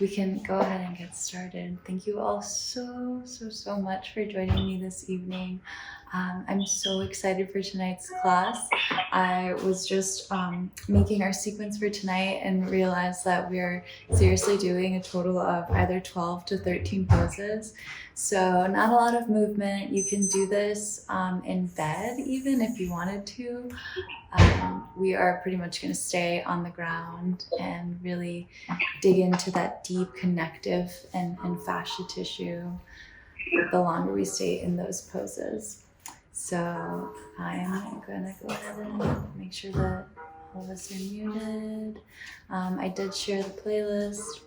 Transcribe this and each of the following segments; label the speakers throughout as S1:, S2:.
S1: we can go ahead and get started. Thank you all so much for joining me this evening. I'm so excited for tonight's class. I was just making our sequence for tonight and realized that we're seriously doing a total of either 12 to 13 poses. So not a lot of movement. You can do this in bed even if you wanted to. We are pretty much going to stay on the ground and really dig into that deep connective and fascia tissue the longer we stay in those poses. So I'm going to go ahead and make sure that all of us are muted. I did share the playlist.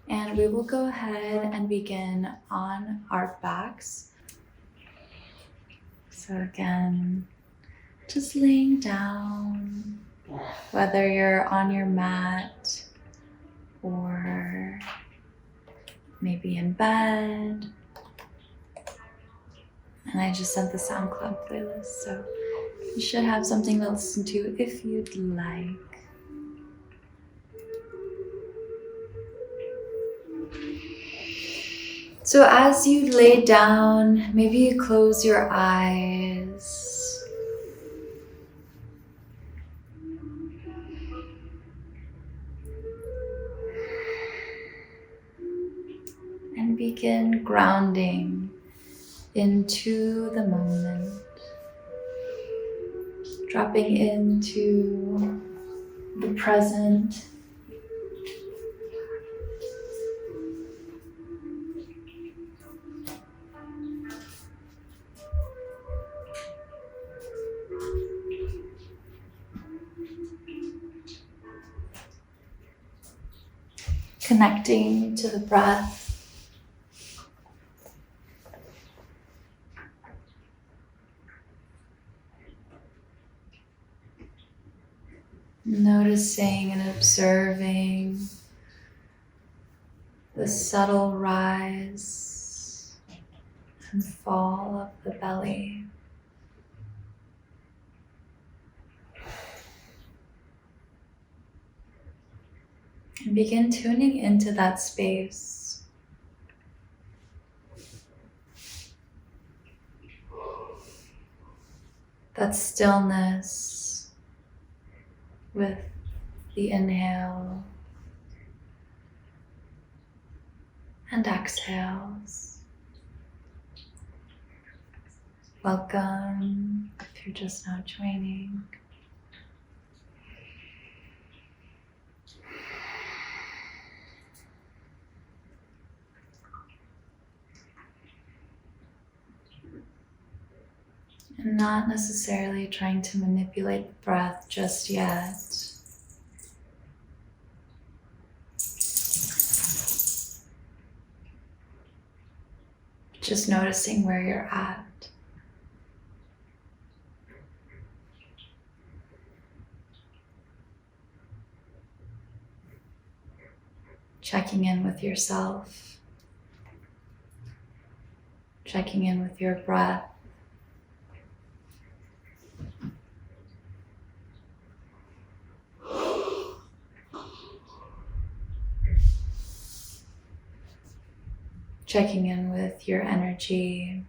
S1: And we will go ahead and begin on our backs. So again, just laying down, whether you're on your mat or maybe in bed. And I just sent the SoundCloud playlist, so you should have something to listen to if you'd like. So as you lay down, maybe you close your eyes. And begin grounding into the moment, dropping into the present. Connecting to the breath. Noticing and observing the subtle rise and fall of the belly. And begin tuning into that space. That stillness with the inhale and exhales. Welcome if you're just now joining. And not necessarily trying to manipulate the breath just yet. Just noticing where you're at. Checking in with yourself. Checking in with your breath. Checking in with your energy.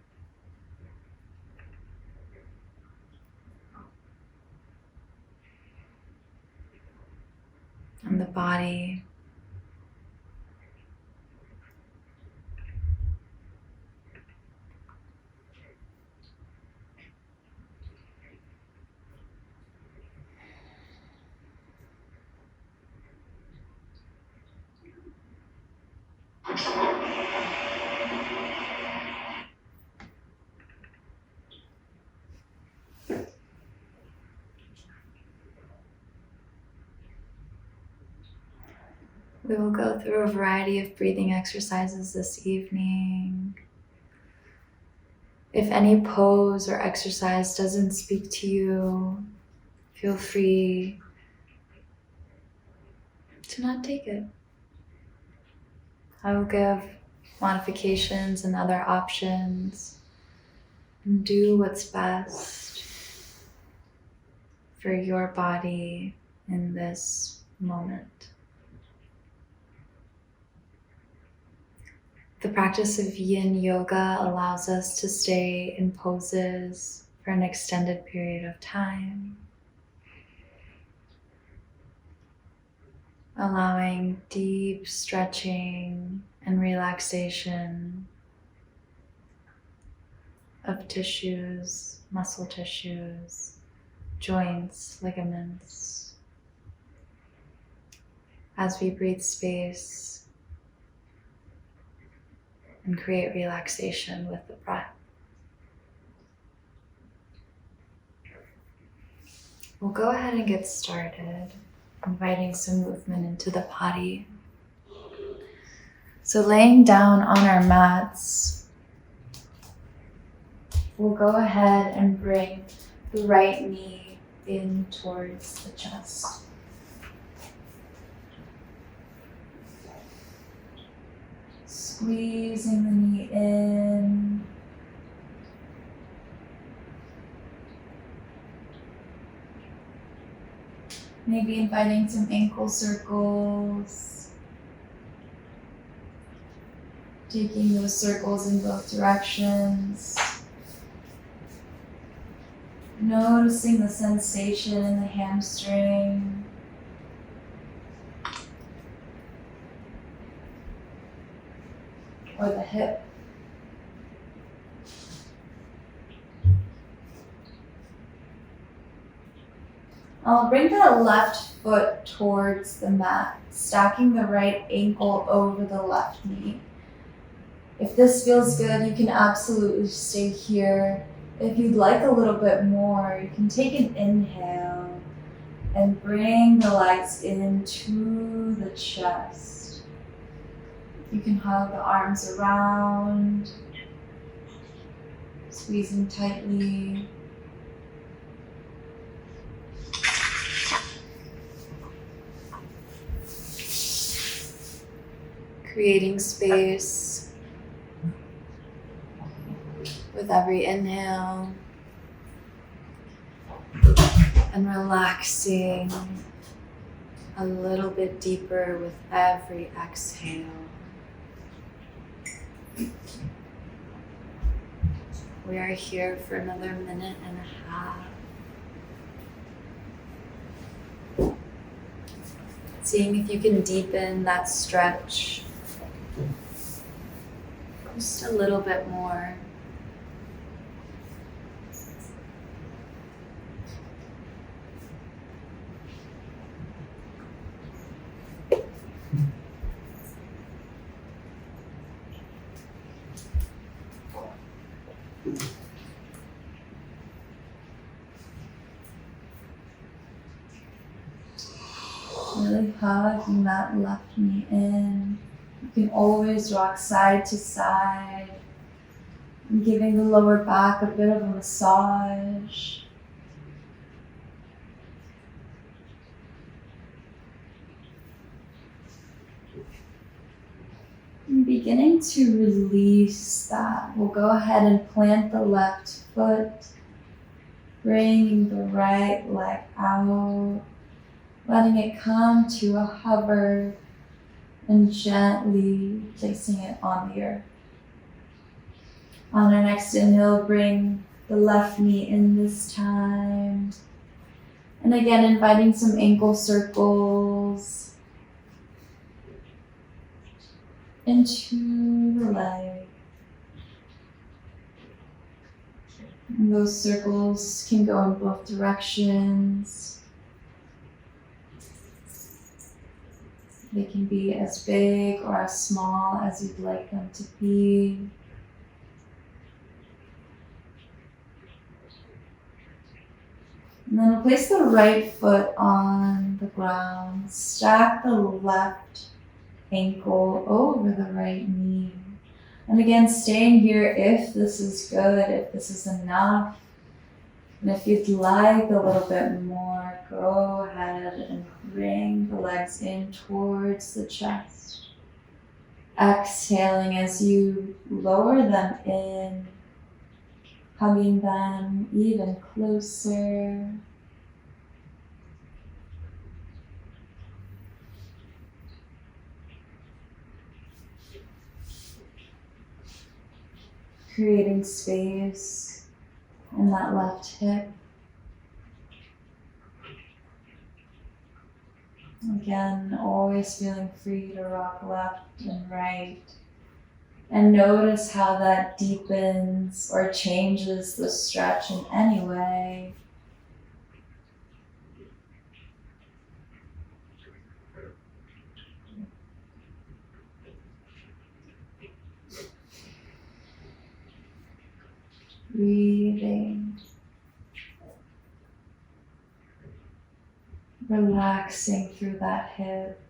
S1: And the body. We will go through a variety of breathing exercises this evening. If any pose or exercise doesn't speak to you, feel free to not take it. I will give modifications and other options and do what's best for your body in this moment. The practice of Yin Yoga allows us to stay in poses for an extended period of time, allowing deep stretching and relaxation of tissues, muscle tissues, joints, ligaments, as we breathe space and create relaxation with the breath. We'll go ahead and get started, inviting some movement into the body. So laying down on our mats, we'll go ahead and bring the right knee in towards the chest. Squeezing the knee in. Maybe inviting some ankle circles. Taking those circles in both directions. Noticing the sensation in the hamstring. Or the hip. I'll bring that left foot towards the mat, stacking the right ankle over the left knee. If this feels good, you can absolutely stay here. If you'd like a little bit more, you can take an inhale and bring the legs into the chest. You can hug the arms around, squeezing tightly. Creating space with every inhale and relaxing a little bit deeper with every exhale. We are here for another minute and a half. Seeing if you can deepen that stretch just a little bit more. Really hugging that left knee in. You can always rock side to side and giving the lower back a bit of a massage. And beginning to release that, we'll go ahead and plant the left foot, bringing the right leg out, letting it come to a hover and gently placing it on the earth. On our next inhale, bring the left knee in this time. And again, inviting some ankle circles into the leg. And those circles can go in both directions. They can be as big or as small as you'd like them to be. And then we'll place the right foot on the ground. Stack the left ankle over the right knee. And again, staying here if this is good, if this is enough. And if you'd like a little bit more, go ahead and bring the legs in towards the chest. Exhaling as you lower them in, hugging them even closer. creating space in that left hip. Again, always feeling free to rock left and right. And notice how that deepens or changes the stretch in any way. Breathing. Relaxing through that hip.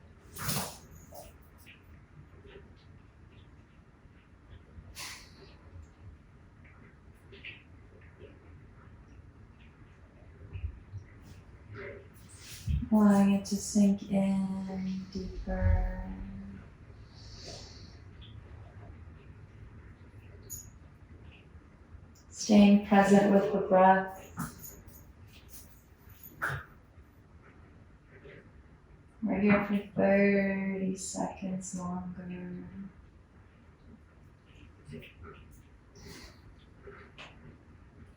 S1: Allowing it to sink in deeper. Staying present with the breath. We're here for 30 seconds longer.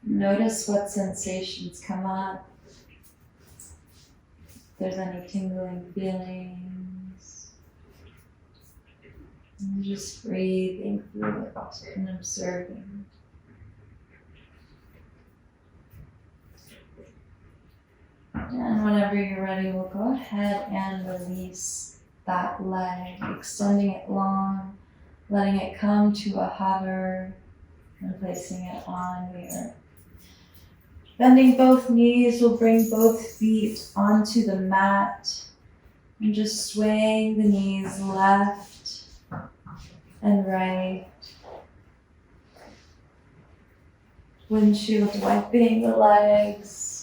S1: Notice what sensations come up. If there's any tingling feelings. And just breathing through it and observing. And whenever you're ready, we'll go ahead and release that leg, extending it long, letting it come to a hover, and placing it on the earth. Bending both knees, we'll bring both feet onto the mat, and just swaying the knees left and right. Windshield wiping the legs.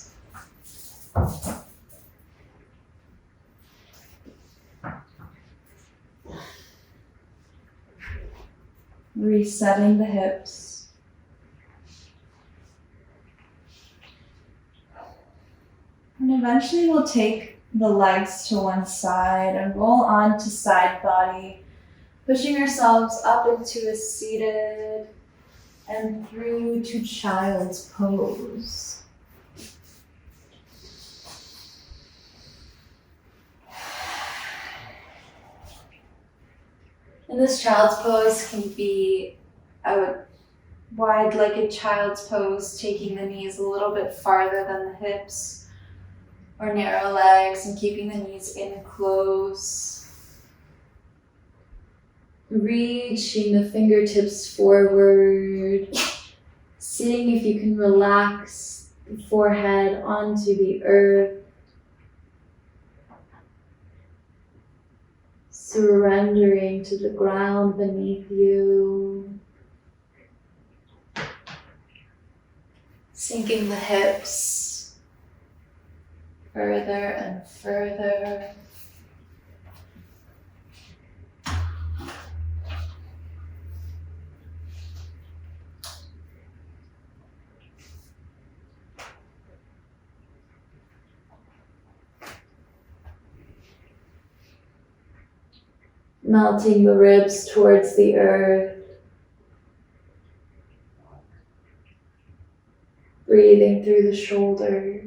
S1: Resetting the hips. And eventually we'll take the legs to one side and roll on to side body, pushing ourselves up into a seated and through to child's pose. And this child's pose can be wide like a child's pose, taking the knees a little bit farther than the hips, or narrow legs and keeping the knees in close. Reaching the fingertips forward, seeing if you can relax the forehead onto the earth. Surrendering to the ground beneath you. Sinking the hips further and further. Melting the ribs towards the earth. Breathing through the shoulders.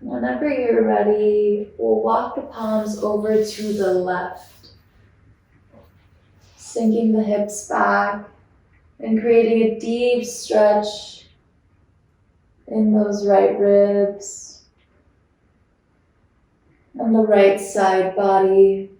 S1: Whenever you're ready, we'll walk the palms over to the left, sinking the hips back and creating a deep stretch in those right ribs and the right side body.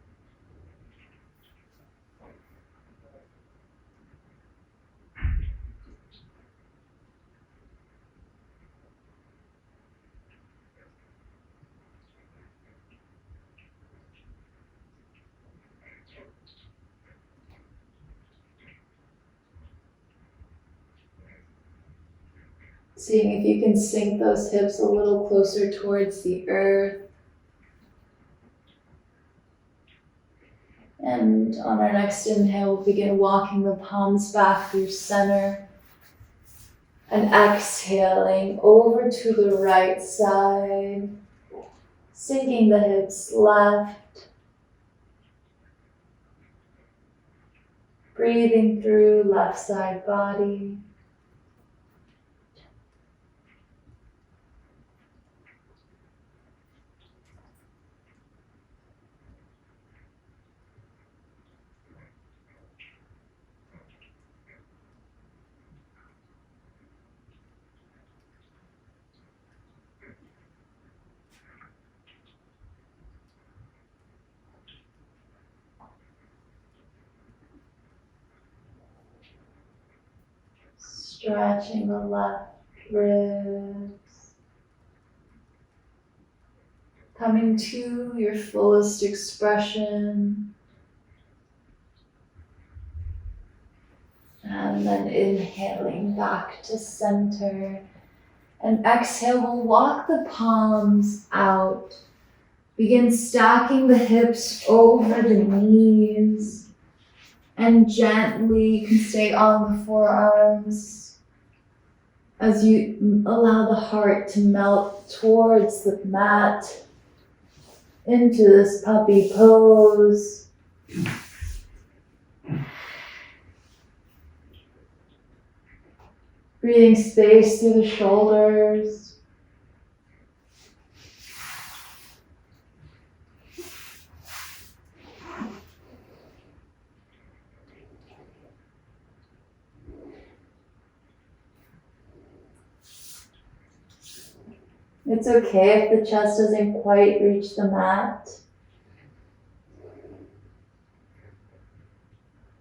S1: Seeing if you can sink those hips a little closer towards the earth. And on our next inhale, we'll begin walking the palms back through center. And exhaling over to the right side. Sinking the hips left. Breathing through left side body. Stretching the left ribs. Coming to your fullest expression. And then inhaling back to center. And exhale, we'll walk the palms out. Begin stacking the hips over the knees. And gently, you can stay on the forearms as you allow the heart to melt towards the mat into this puppy pose. Breathing space through the shoulders. It's okay if the chest doesn't quite reach the mat.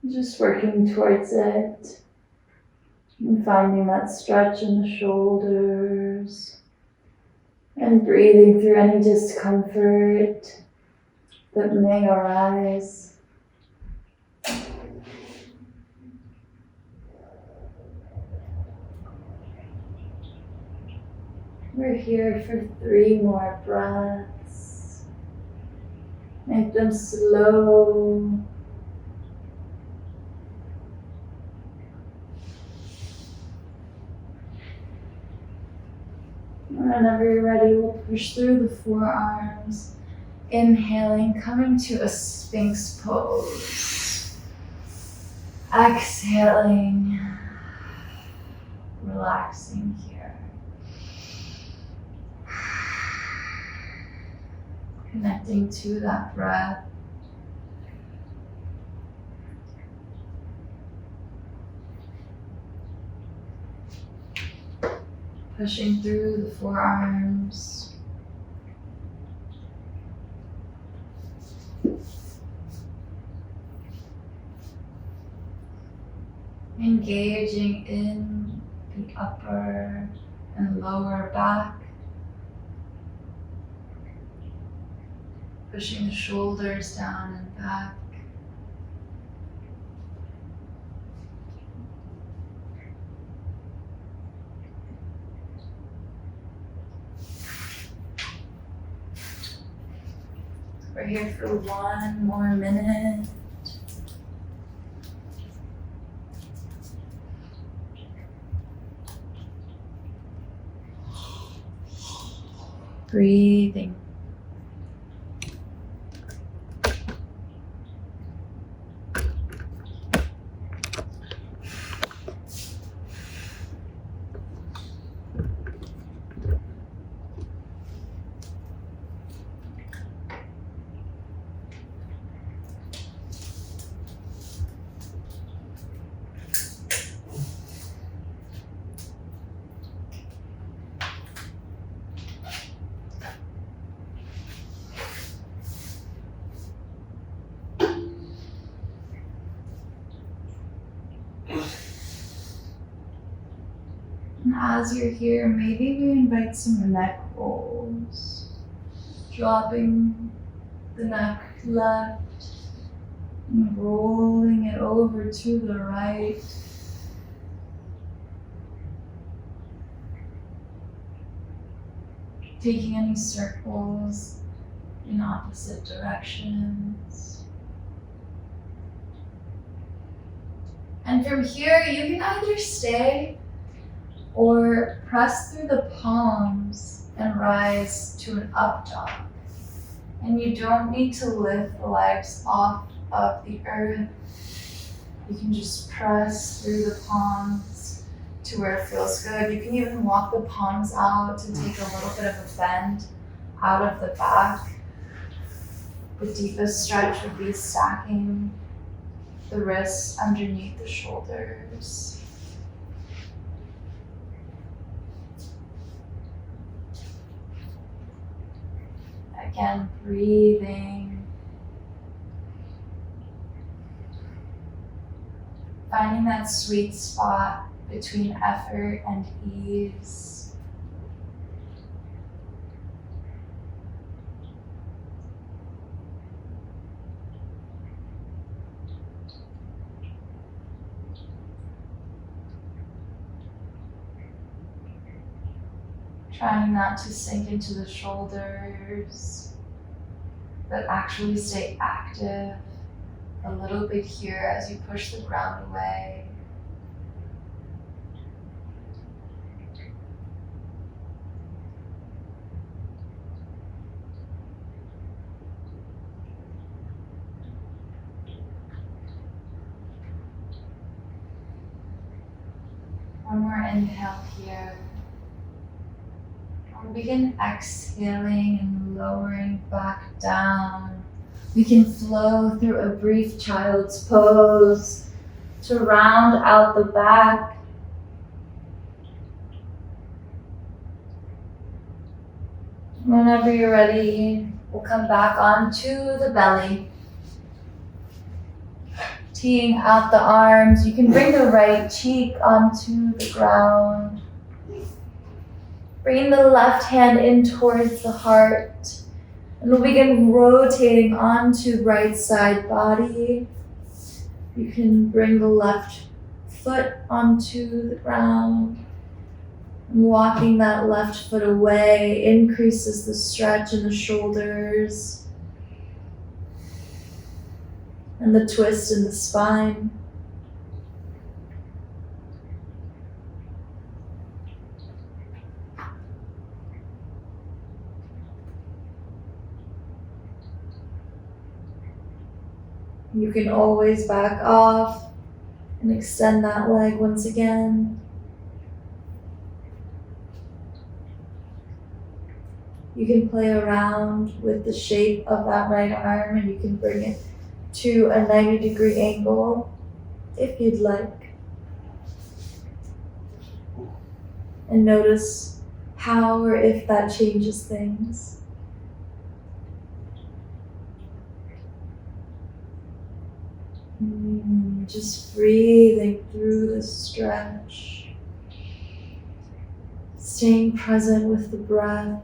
S1: Just working towards it. And finding that stretch in the shoulders. And breathing through any discomfort that may arise. We're here for 3 more breaths. Make them slow. Whenever you're ready, we'll push through the forearms. Inhaling, coming to a Sphinx pose. Exhaling, relaxing here. Connecting to that breath. Pushing through the forearms. Engaging in the upper and lower back. Pushing the shoulders down and back. We're here for 1 more minute. Breathing. And as you're here, maybe we invite some neck rolls. Dropping the neck left and rolling it over to the right. taking any circles in opposite directions. And from here, you can either stay or press through the palms and rise to an up dog. And you don't need to lift the legs off of the earth. You can just press through the palms to where it feels good. You can even walk the palms out to take a little bit of a bend out of the back. The deepest stretch would be stacking the wrists underneath the shoulders. Again, breathing. Finding that sweet spot between effort and ease. Trying not to sink into the shoulders, but actually stay active a little bit here as you push the ground away. One more inhale here. We'll begin exhaling and lowering back down. We can flow through a brief child's pose to round out the back. Whenever you're ready, we'll come back onto the belly. Teeing out the arms, you can bring the right cheek onto the ground. Bring the left hand in towards the heart. And we'll begin rotating onto right side body. You can bring the left foot onto the ground. And walking that left foot away increases the stretch in the shoulders and the twist in the spine. You can always back off and extend that leg once again. You can play around with the shape of that right arm and you can bring it to a 90-degree angle if you'd like. And notice how or if that changes things. Just breathing through the stretch. Staying present with the breath.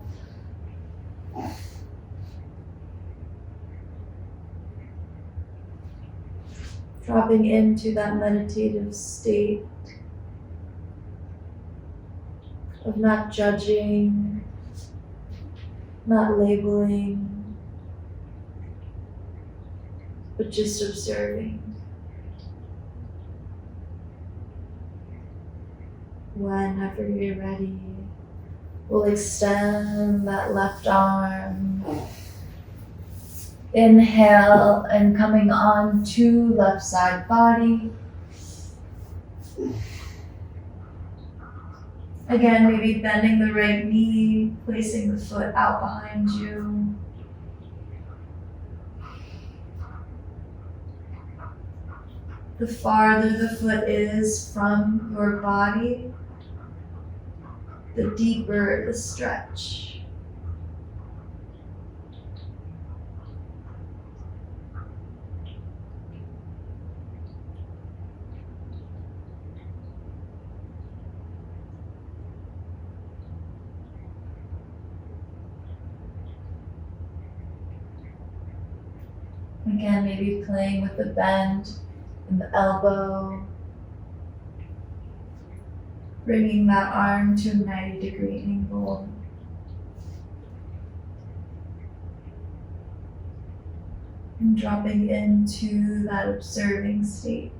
S1: Dropping into that meditative state of not judging, not labeling, but just observing. Whenever you're ready, we'll extend that left arm. Inhale and coming on to left side body. Again, maybe bending the right knee, placing the foot out behind you. The farther the foot is from your body, the deeper the stretch. Again, maybe playing with the bend in the elbow, bringing that arm to a 90-degree angle. and dropping into that observing state.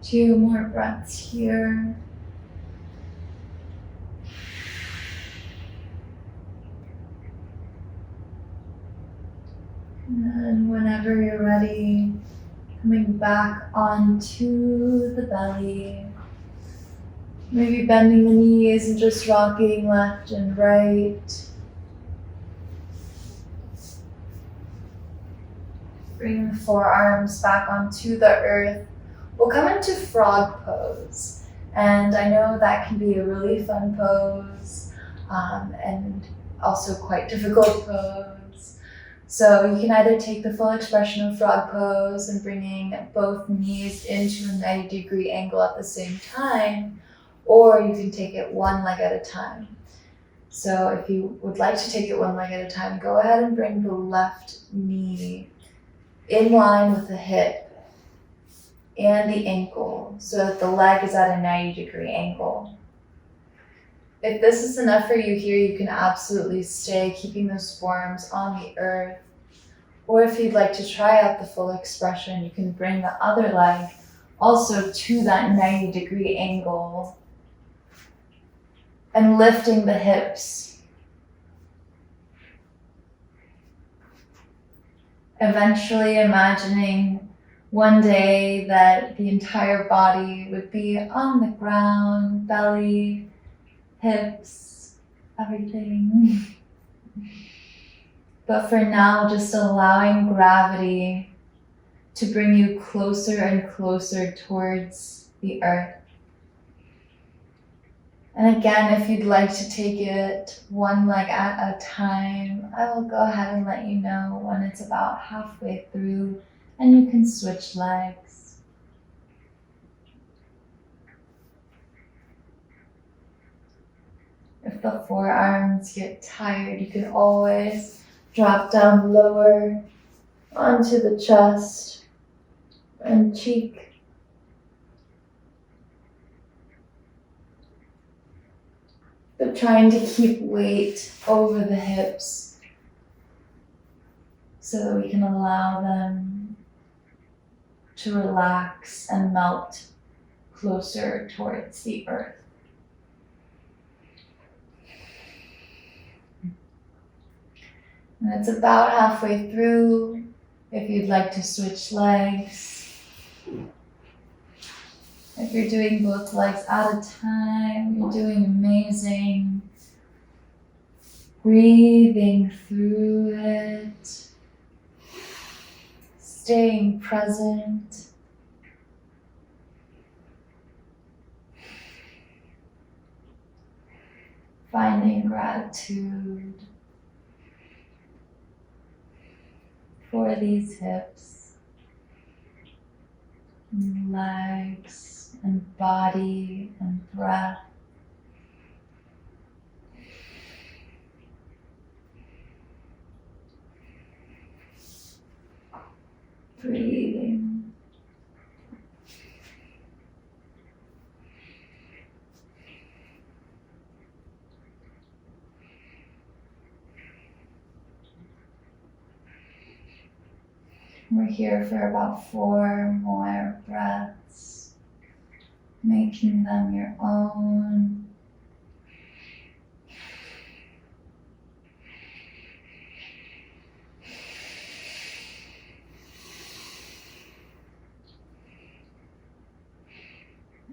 S1: Two more breaths here. And whenever you're ready, coming back onto the belly. Maybe bending the knees and just rocking left and right. Bring the forearms back onto the earth. We'll come into frog pose. And I know that can be a really fun pose and also quite difficult pose. So you can either take the full expression of frog pose and bringing both knees into a 90-degree angle at the same time, or you can take it one leg at a time. So if you would like to take it one leg at a time, go ahead and bring the left knee in line with the hip and the ankle so that the leg is at a 90-degree angle. If this is enough for you here, you can absolutely stay keeping those forearms on the earth. Or if you'd like to try out the full expression, you can bring the other leg also to that 90-degree angle and lifting the hips. Eventually imagining one day that the entire body would be on the ground, belly, hips, everything. But for now, just allowing gravity to bring you closer and closer towards the earth. And again, if you'd like to take it one leg at a time, I will go ahead and let you know when it's about halfway through and you can switch legs. If the forearms get tired, you can always drop down lower onto the chest and cheek. But trying to keep weight over the hips so that we can allow them to relax and melt closer towards the earth. And it's about halfway through. If you'd like to switch legs, if you're doing both legs at a time, you're doing amazing. Breathing through it, staying present. Finding gratitude for these hips, and legs, and body, and breath. Breathing. We're here for about 4 more breaths, making them your own.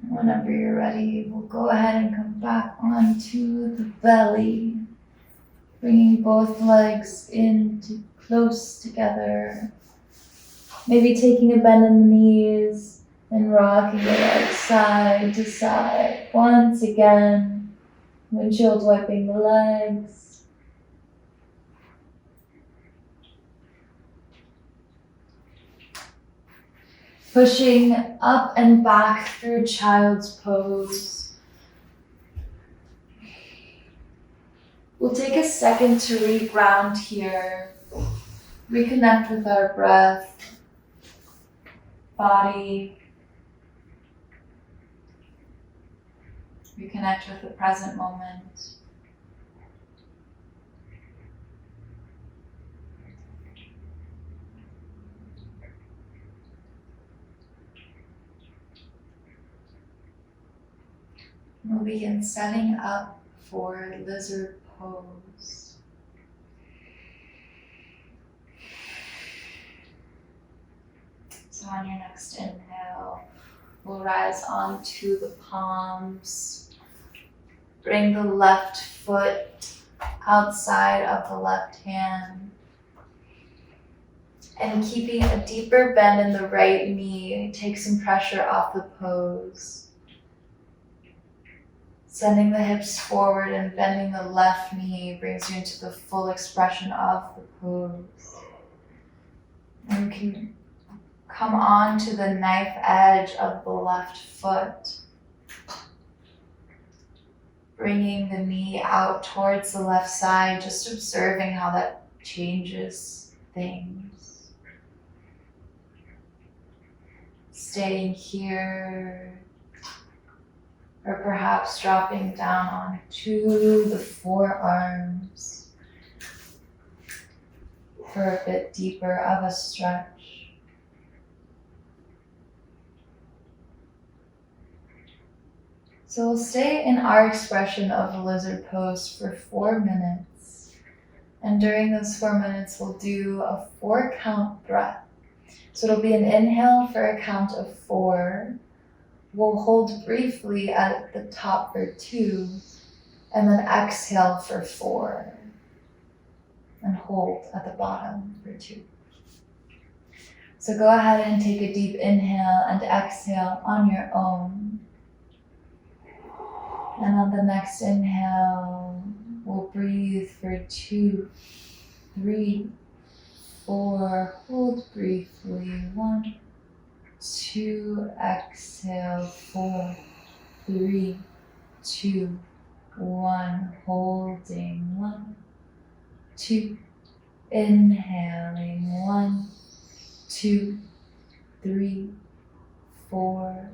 S1: Whenever you're ready, we'll go ahead and come back onto the belly, bringing both legs in close together. Maybe taking a bend in the knees and rocking the legs side to side once again. Windshield wiping the legs. Pushing up and back through child's pose. We'll take a second to reground here. Reconnect with our breath, body. Reconnect with the present moment. We'll begin setting up for lizard pose. So on your next inhale, we'll rise onto the palms. Bring the left foot outside of the left hand. And keeping a deeper bend in the right knee, take some pressure off the pose. Sending the hips forward and bending the left knee brings you into the full expression of the pose. And you can come on to the knife edge of the left foot. Bringing the knee out towards the left side, just observing how that changes things. Staying here. Or perhaps dropping down onto the forearms for a bit deeper of a stretch. So we'll stay in our expression of the lizard pose for 4 minutes. And during those 4 minutes, we'll do a 4-count breath. So it'll be an inhale for a count of 4. We'll hold briefly at the top for 2, and then exhale for 4, and hold at the bottom for 2. So go ahead and take a deep inhale and exhale on your own. And on the next inhale, we'll breathe for 2, 3, 4, hold briefly, 1, 2, exhale, 4, 3, 2, 1, holding, 1, 2, inhaling, 1, 2, 3, 4,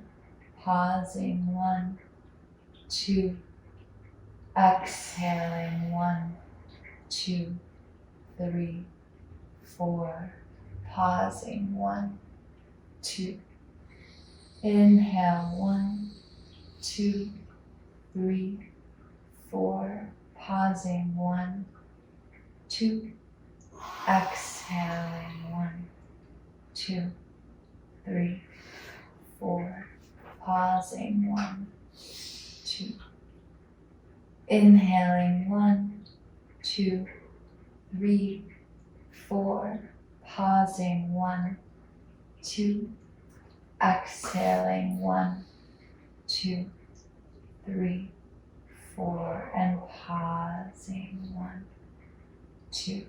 S1: pausing, 1, 2, exhaling, 1, 2, 3, 4, pausing, 1, 2, inhale, 1, 2, 3, 4, pausing, 1, 2, exhaling, 1, 2, 3, 4, pausing, 1, 2, inhaling, 1, 2, 3, 4, pausing, 1, 2, exhaling, 1, 2, 3, 4, and pausing, 1, 2.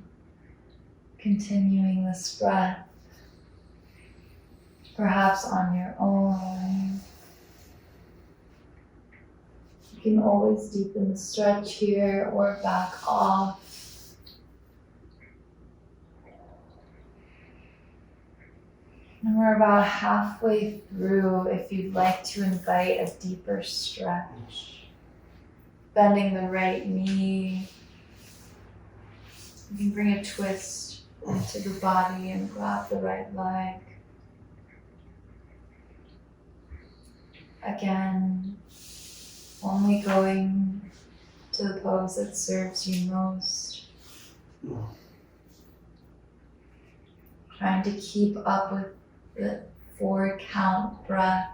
S1: Continuing this breath, perhaps on your own. You can always deepen the stretch here or back off. And we're about halfway through if you'd like to invite a deeper stretch. Bending the right knee. You can bring a twist into the body and grab the right leg. Again, only going to the pose that serves you most. Trying to keep up with the 4-count breath.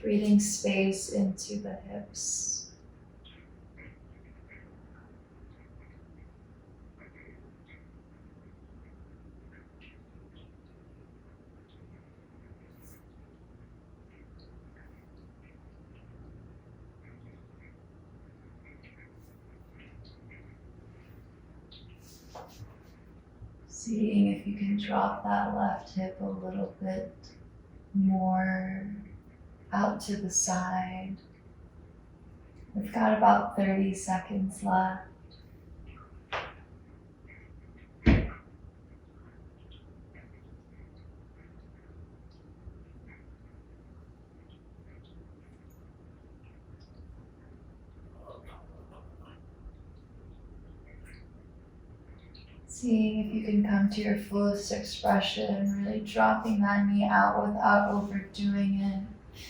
S1: Breathing space into the hips. Seeing if you can drop that left hip a little bit more out to the side. We've got about 30 seconds left. Seeing if you can come to your fullest expression, really dropping that knee out without overdoing it.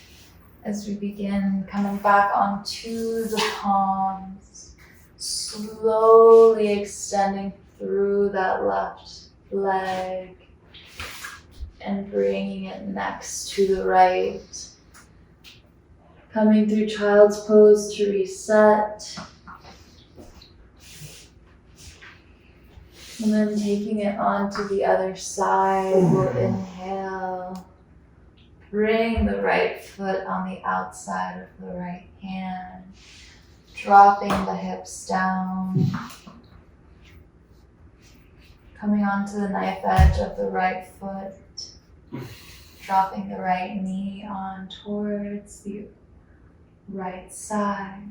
S1: As we begin coming back onto the palms, slowly extending through that left leg and bringing it next to the right. Coming through child's pose to reset. And then taking it onto the other side, we'll inhale. Bring the right foot on the outside of the right hand. Dropping the hips down. Coming onto the knife edge of the right foot. Dropping the right knee on towards the right side.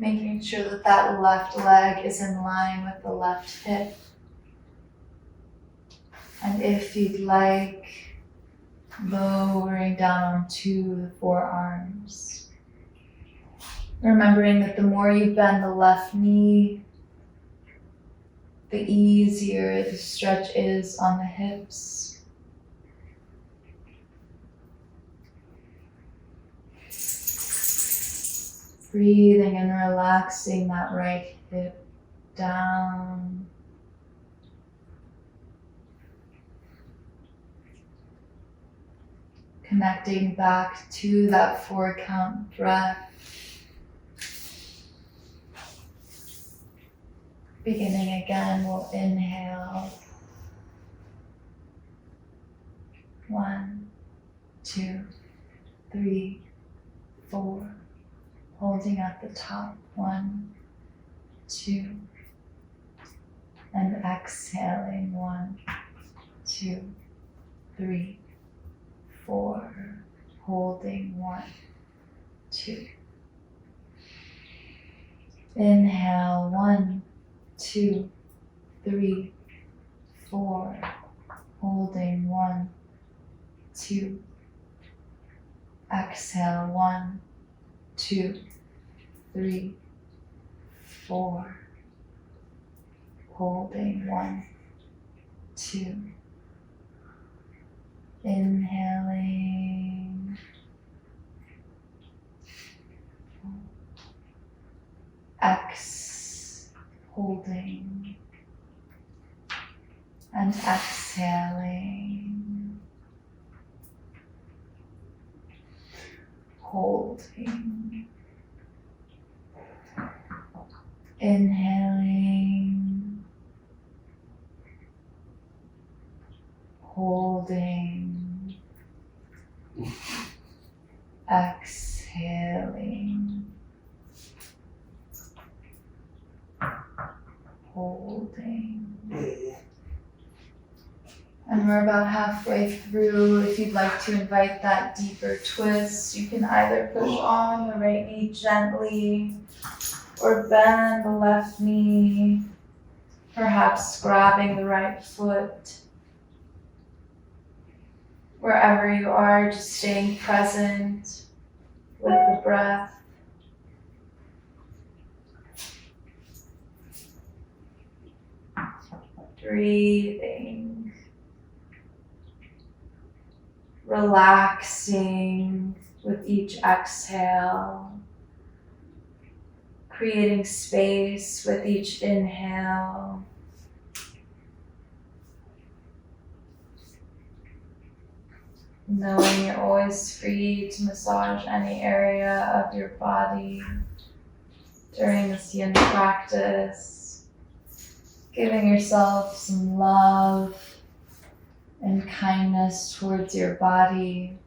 S1: Making sure that that left leg is in line with the left hip. And if you'd like, lowering down onto the forearms. Remembering that the more you bend the left knee, the easier the stretch is on the hips. Breathing and relaxing that right hip down. Connecting back to that 4-count breath. Beginning again, we'll inhale. 1, 2, 3, 4. Holding at the top. 1, 2. And exhaling. 1, 2, 3, 4. Holding. 1, 2. Inhale. 1, 2, 3, 4. Holding. 1, 2. Exhale. 1, 2, 3, 4. Holding. 1, 2. Inhaling. Holding. And exhaling. Holding. Inhaling. Holding. Exhaling. Holding. And we're about halfway through. If you'd like to invite that deeper twist, you can either push on the right knee gently or bend the left knee, perhaps grabbing the right foot. Wherever you are, just staying present with the breath. Breathing. Relaxing with each exhale. Creating space with each inhale. Knowing you're always free to massage any area of your body during this yin practice. Giving yourself some love and kindness towards your body.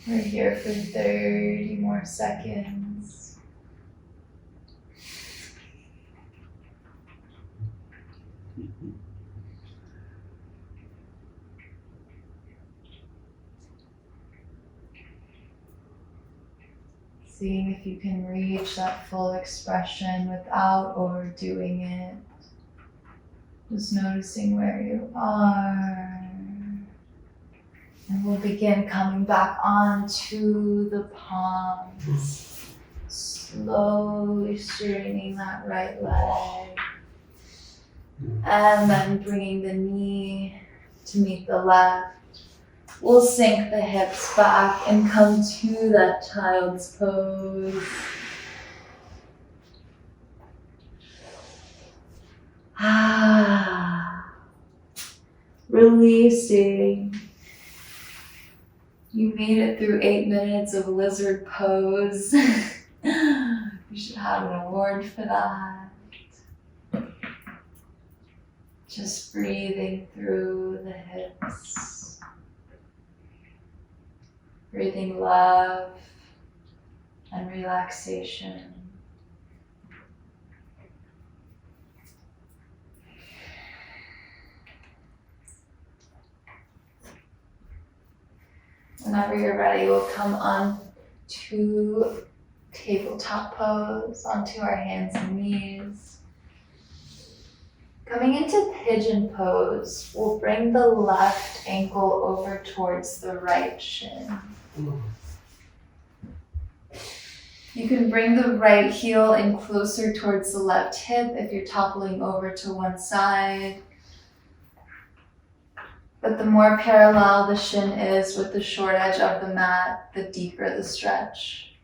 S1: We're here for 30 more seconds. Seeing if you can reach that full expression without overdoing it. Just noticing where you are. And we'll begin coming back onto the palms. Slowly straightening that right leg. And then bringing the knee to meet the left. We'll sink the hips back and come to that child's pose. Releasing. You made it through 8 minutes of lizard pose. You should have an award for that. Just breathing through the hips. Breathing love and relaxation. Whenever you're ready, we'll come on to tabletop pose, onto our hands and knees. Coming into pigeon pose, we'll bring the left ankle over towards the right shin. You can bring the right heel in closer towards the left hip if you're toppling over to one side. But the more parallel the shin is with the short edge of the mat, the deeper the stretch.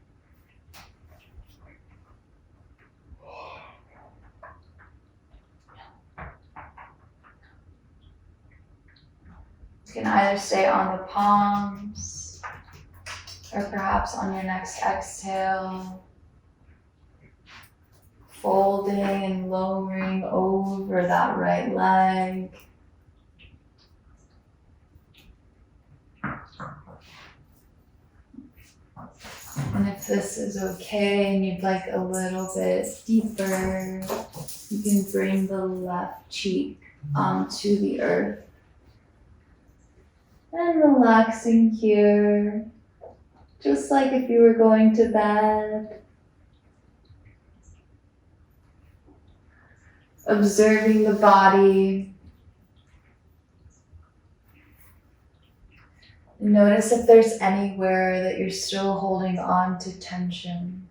S1: You can either stay on the palms or perhaps on your next exhale, folding and lowering over that right leg. And if this is okay and you'd like a little bit deeper, you can bring the left cheek onto the earth. And relaxing here, just like if you were going to bed. Observing the body. Notice if there's anywhere that you're still holding on to tension.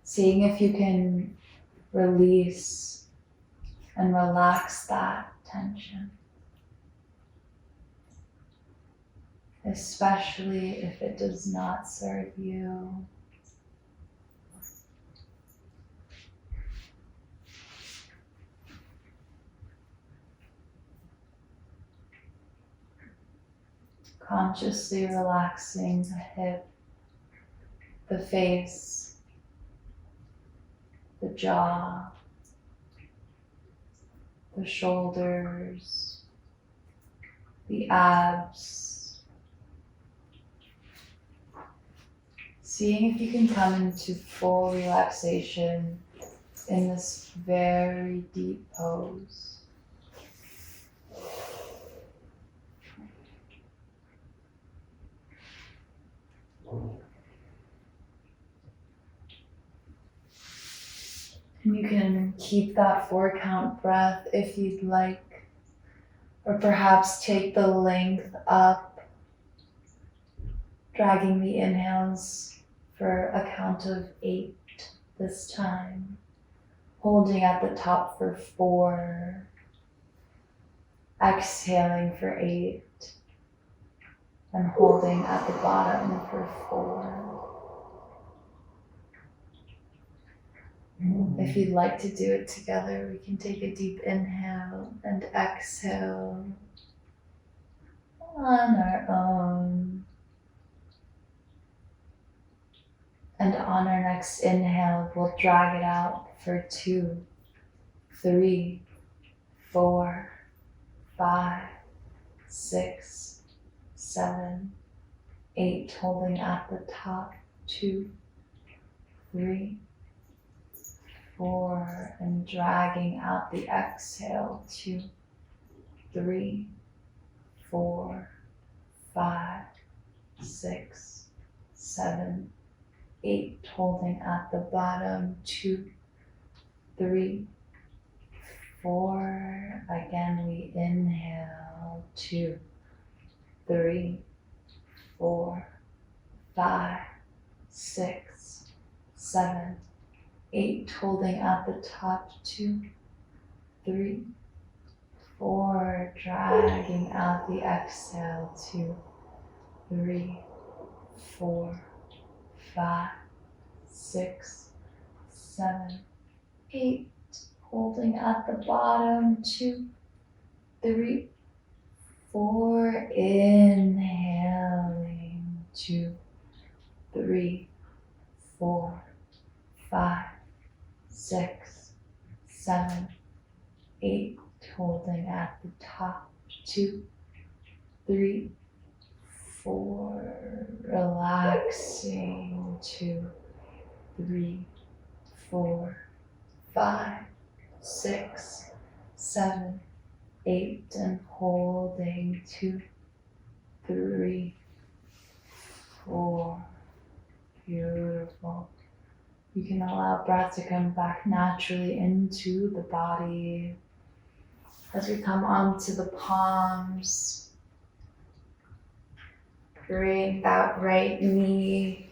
S1: Seeing if you can release and relax that tension. Especially if it does not serve you. Consciously relaxing the hip, the face, the jaw, the shoulders, the abs. Seeing if you can come into full relaxation in this very deep pose. And you can keep that 4-count breath if you'd like, or perhaps take the length up, dragging the inhales for a count of 8 this time, holding at the top for 4, exhaling for 8, and holding at the bottom for 4. If you'd like to do it together, we can take a deep inhale and exhale on our own. And on our next inhale, we'll drag it out for 2, 3, 4, 5, 6, 7, 8. Holding at the top. 2, 3, 4. And dragging out the exhale. 2, 3, 4, 5, 6, 7, 8. Holding at the bottom. 2, 3, 4. Again, we inhale. 2, 3, 4, 5, 6, 7, 8. Holding at the top. 2, 3, 4. Dragging out the exhale. 2, 3, 4, 5, 6, 7, 8. Holding at the bottom. 2, 3, 4. Inhaling. 2, 3, 4, 5, 6, 7, 8. Holding at the top. 2, 3, 4. Relaxing. 2, 3, 4, 5, 6, 7, 8. And holding. 2, 3, 4. Beautiful. You can allow breath to come back naturally into the body. As we come onto the palms, bring that right knee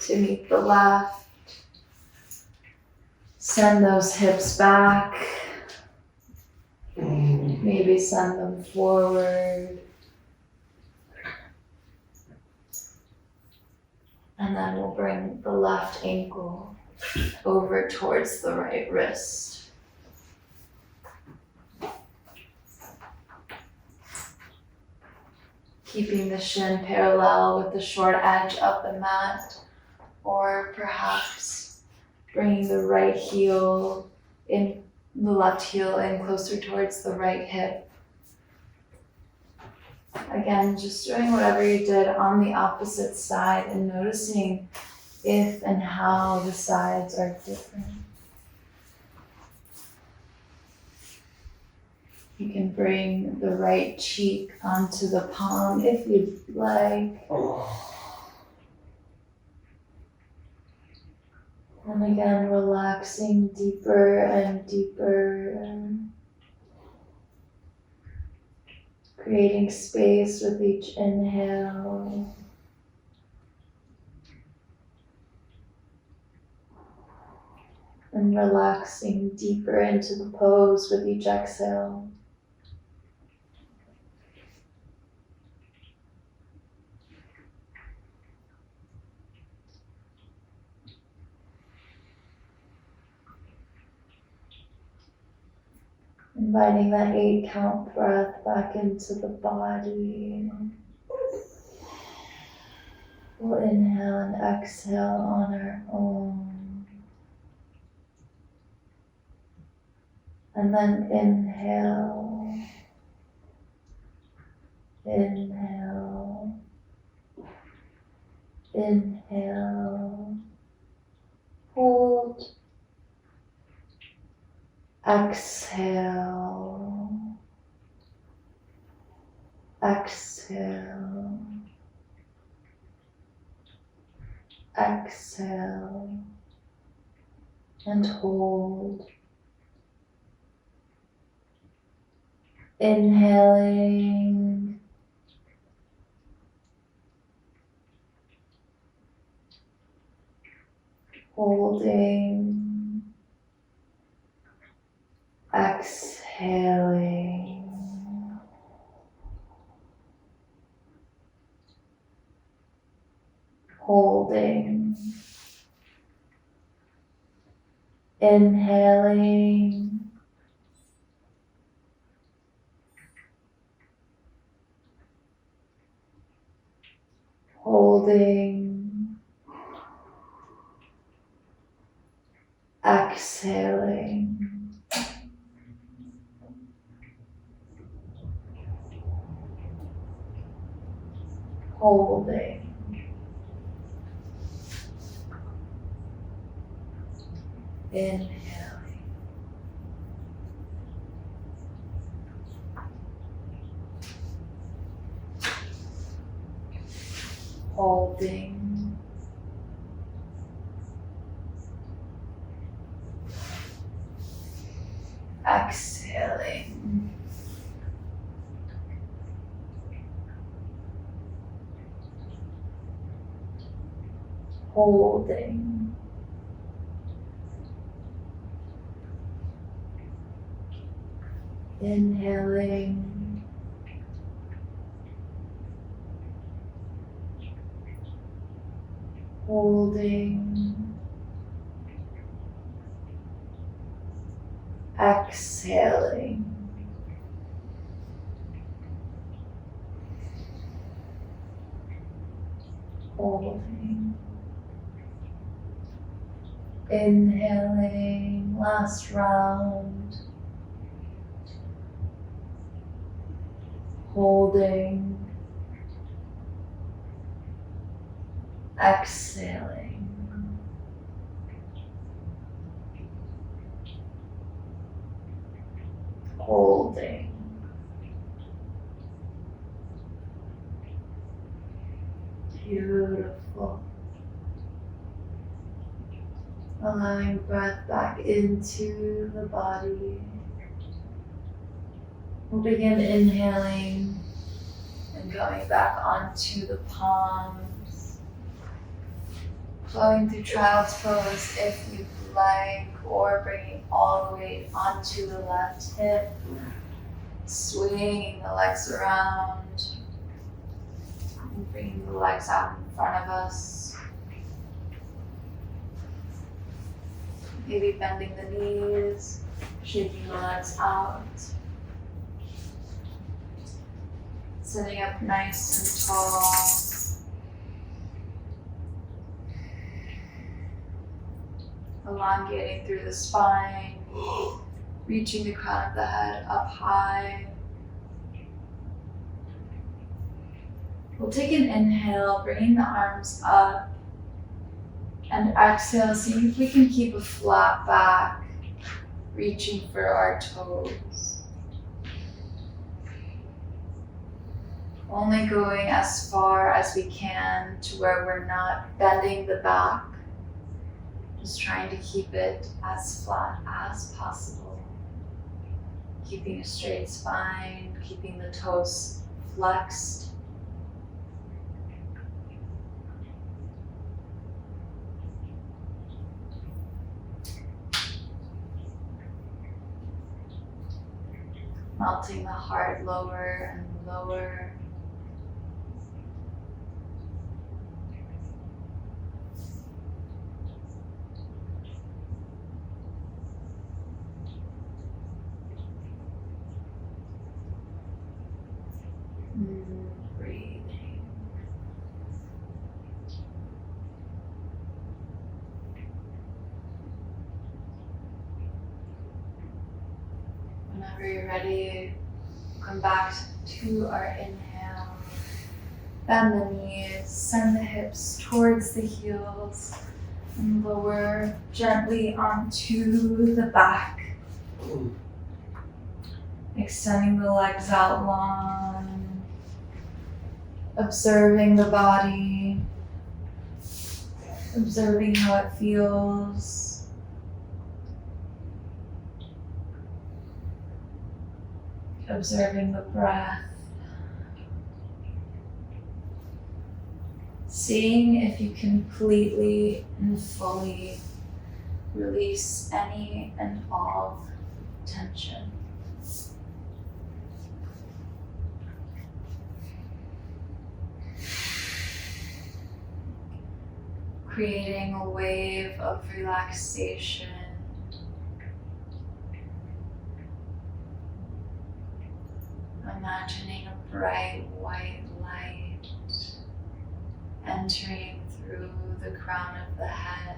S1: to meet the left. Send those hips back. Maybe send them forward. And then we'll bring the left ankle over towards the right wrist. Keeping the shin parallel with the short edge of the mat, or perhaps bringing the right heel in, the left heel in closer towards the right hip. Again, just doing whatever you did on the opposite side and noticing if and how the sides are different. You can bring the right cheek onto the palm if you'd like. And again, relaxing deeper and deeper. Creating space with each inhale. And relaxing deeper into the pose with each exhale. Inviting that 8 count breath back into the body. We'll inhale and exhale on our own. And then inhale, inhale, inhale, hold, exhale, exhale, exhale, and hold. Inhaling, holding, exhaling, holding, inhaling, holding, exhaling, holding, inhaling, holding, exhaling, holding, inhaling, holding, exhaling, holding, inhaling, last round, holding, exhaling, holding, beautiful. Allowing breath back into the body. We'll begin inhaling and going back onto the palms. Flowing through child's pose if you'd like, or bringing all the weight onto the left hip. Swinging the legs around and bringing the legs out in front of us. Maybe bending the knees, shaking the legs out. Sitting up nice and tall. Elongating through the spine, reaching the crown of the head up high. We'll take an inhale, bringing the arms up, and exhale, seeing if we can keep a flat back, reaching for our toes. Only going as far as we can to where we're not bending the back. Just trying to keep it as flat as possible. Keeping a straight spine, keeping the toes flexed. Melting the heart lower and lower. Breathing. Whenever you're ready, come back to our inhale. Bend the knees, send the hips towards the heels, and lower gently onto the back. Extending the legs out long, observing the body, observing how it feels. Observing the breath. Seeing if you completely and fully release any and all tension. Creating a wave of relaxation. Imagining a bright white light entering through the crown of the head.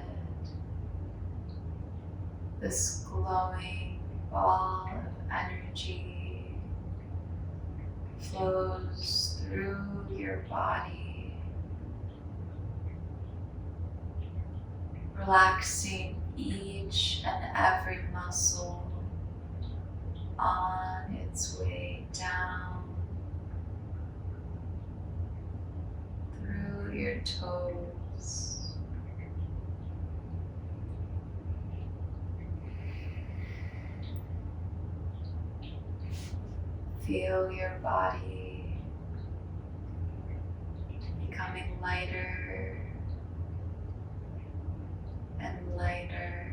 S1: This glowing ball of energy flows through your body. relaxing each and every muscle on its way down through your toes. Feel your body becoming lighter and lighter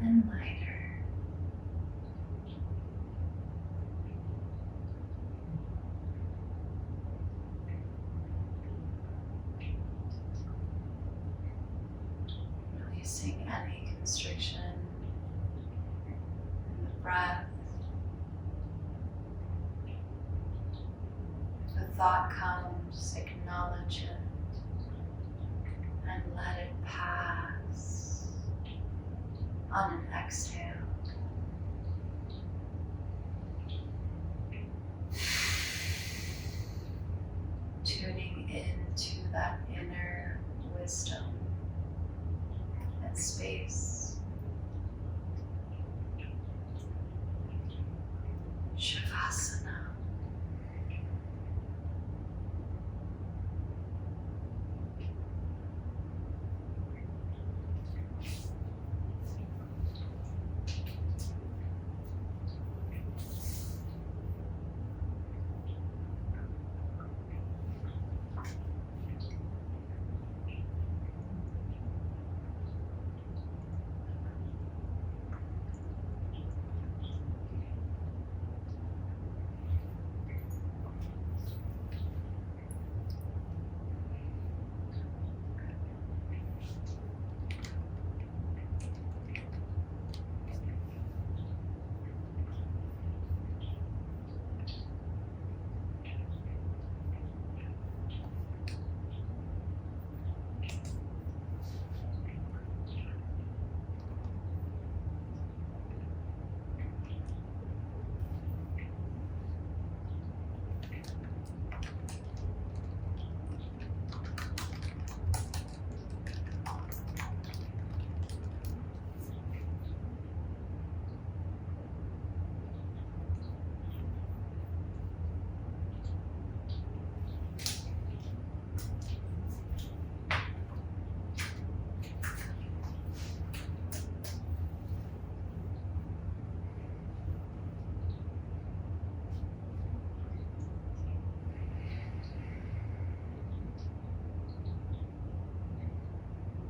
S1: and lighter. Releasing any constriction in the breath. If a thought comes, acknowledge it and let it pass on an exhale. Tuning into that inner wisdom and space. Shavasana.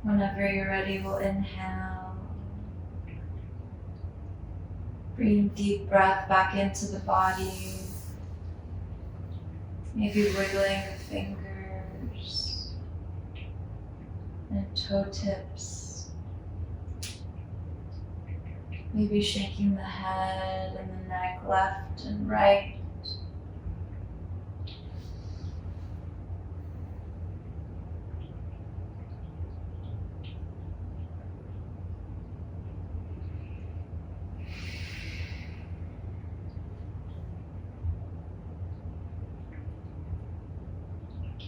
S1: Whenever you're ready, we'll inhale. Bring deep breath back into the body. Maybe wiggling the fingers and toe tips. Maybe shaking the head and the neck left and right.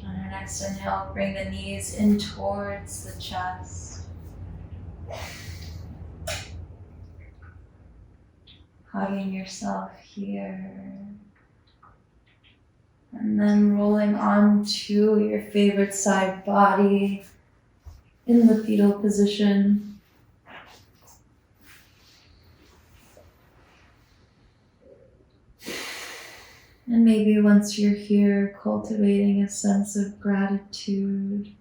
S1: On our next inhale, bring the knees in towards the chest. Hugging yourself here. And then rolling onto your favorite side body in the fetal position. And maybe once you're here, cultivating a sense of gratitude,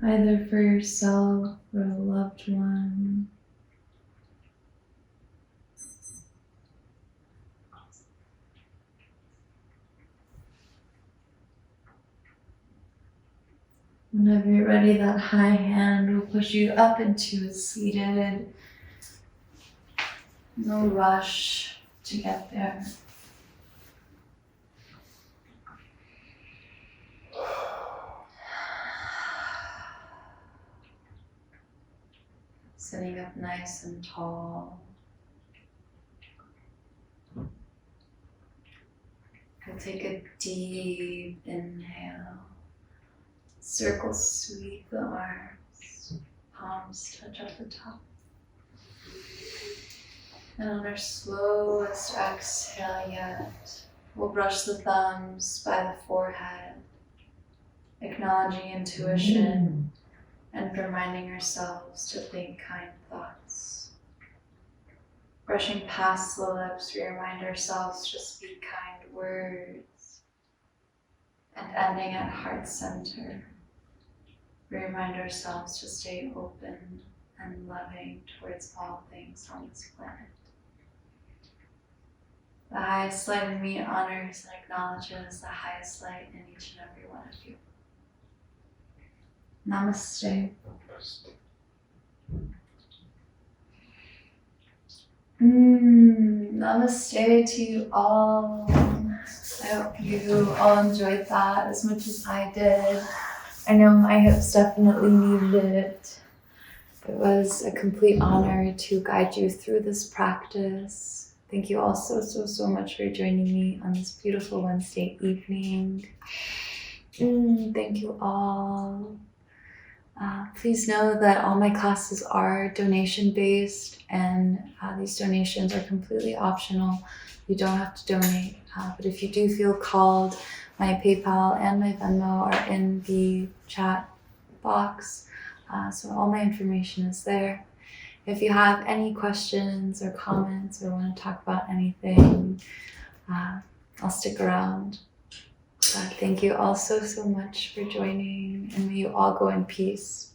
S1: either for yourself or a loved one. Whenever you're ready, that high hand will push you up into a seated. No rush to get there. Sitting up nice and tall. With take a deep inhale. Circle sweep the arms. Palms touch at the top. And on our slowest exhale yet, we'll brush the thumbs by the forehead, acknowledging intuition and reminding ourselves to think kind thoughts. Brushing past the lips, we remind ourselves to speak kind words. And ending at heart center, we remind ourselves to stay open and loving towards all things on this planet. The highest light in me honors and acknowledges the highest light in each and every one of you. Namaste. Namaste to you all. I hope you all enjoyed that as much as I did. I know my hips definitely needed it. It was a complete honor to guide you through this practice. Thank you all so much for joining me on this beautiful Wednesday evening. Thank you all. Please know that all my classes are donation-based, and these donations are completely optional. You don't have to donate, but if you do feel called, my PayPal and my Venmo are in the chat box, so all my information is there. If you have any questions or comments or want to talk about anything, I'll stick around. Thank you all so much for joining, and may you all go in peace.